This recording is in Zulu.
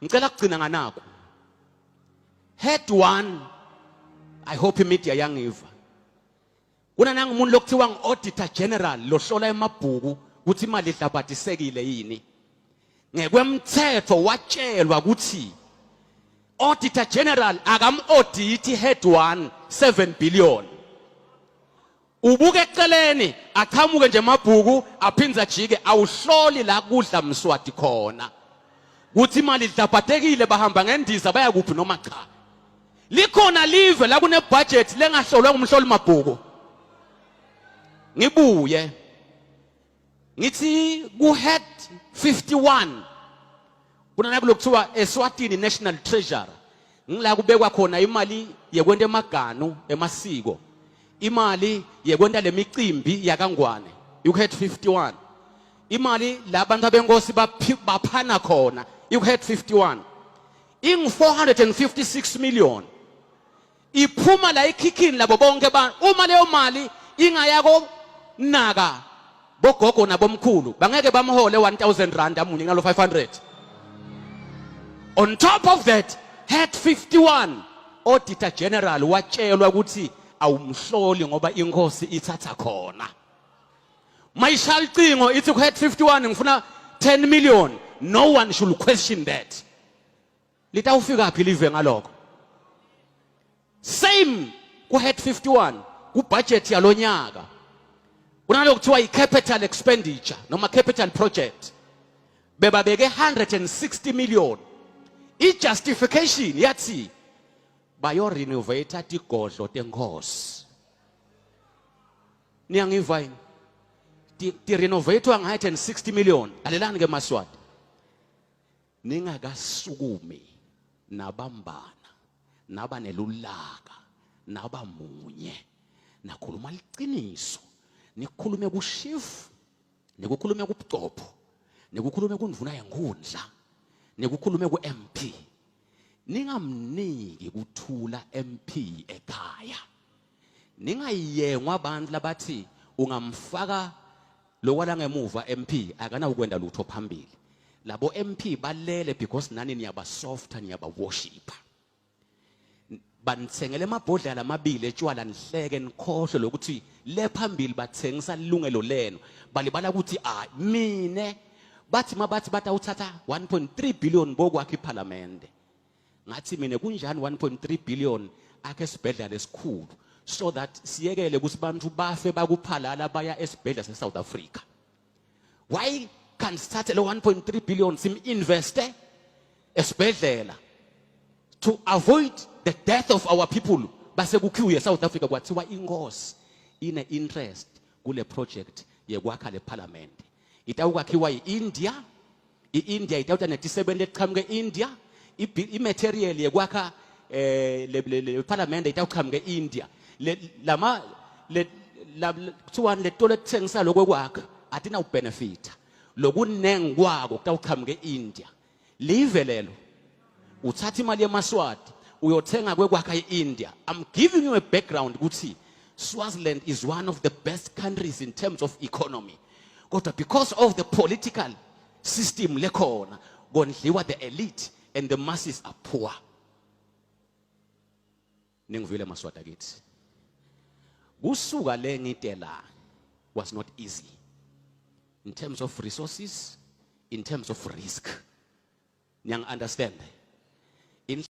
ngicela kugcina nganako head 1 I hope imedia yangiva kuna nangumuntu lokuthiwa ngi-auditor general lohlola emabhuku ukuthi imali idlabhadisekile yini ngekwemthetho watshelwa ukuthi auditor general akam-audit head 1 7 billion ubuke eceleni aqhamuke nje emabhuku aphinza jike awuhloli la kudla Mswati khona ukuthi imali idlabhadekile bahamba ngendiza baya kuphi noma cha likhona live la kune budget lengahlolwa ngumhloli mabhuku ngibuye ngithi ku head 51 kuna lokuthiwa eSwatini National Treasury ngila kubekwa khona imali yekwenta emaganu emasiko imali yekwenta lemicimbi yakangwane you head 51 imali labantu abenkosi baphana khona you head 51 ing 456 million iphuma la ikhikhini labo bonke abantu uma leyo mali ingayako naka bogogo nabomkhulu bangeke bamhole 1000 rand amunye ngalo 500 on top of that head 51 auditor general watshelwa ukuthi awumhloli ngoba inkosi ithatha khona mayishalicingo ithi ku head 51 ngifuna 10 million no one should question that litawufika phi live ngalokho same ku head 51 ku budget yalonyaka kunalokuthiwa i-capital expenditure noma capital project bebabeke 160 million i-justification yathi bayo renovate tigodlo tenkosi niyangiva yini ti renovate nga 160 million alelani ke Maswati ningakasukumi nabambana nabanelulaka nabamunye nakhuluma liqiniso nikhulume kushifu nikukhulume kubucopho nikukhulume kundvuna yenkundla nikukhulume ku-MP ningamniki kuthula MP ekhaya ningayengwa abantu labathi ungamfaka lokwala ngemuva MP akana ukwenda lutho phambili labo MP balele because nani niyaba softer niyaba worshiper banitsengele amabhodlela amabili etshwala nihleke nikhohle lokuthi le phambili bathengisa ilungelo leno balibala ukuthi mine bathi mabathi batawuthatha 1.3 billion bokwakhe iParliament ngathi mina kunjani 1.3 billion akhe esibhedlela esikhulu so that siyekele ukuthi bantu bafe bakuphalala baya esibhedlela seSouth Africa why can't start le 1.3 billion sim investe esibhedlela to avoid the death of our people base kukhiwe eSouth Africa kwathiwa inkosi ine interest kule project yekwakha le parliament itawukwakhiwa iIndia itawuta netisebenti eqhamuke India imaterial yekwakha le parliament itawuqhamuke India lama kuthiwa letolo ethengisa lokwekwakha atina ubenefit lokunengi kwako kutawuqhamuke India live lelo uthatha imali yeMaswati uyothenga kwekwakha eIndia I'm giving you a background ukuthi Swaziland is one of the best countries in terms of economy kodwa because of the political system lekhona kondliwa the elite and the masses are poor ningivile Maswati akithi kusuka le ngitela was not easy in terms of resources in terms of risk niyang understand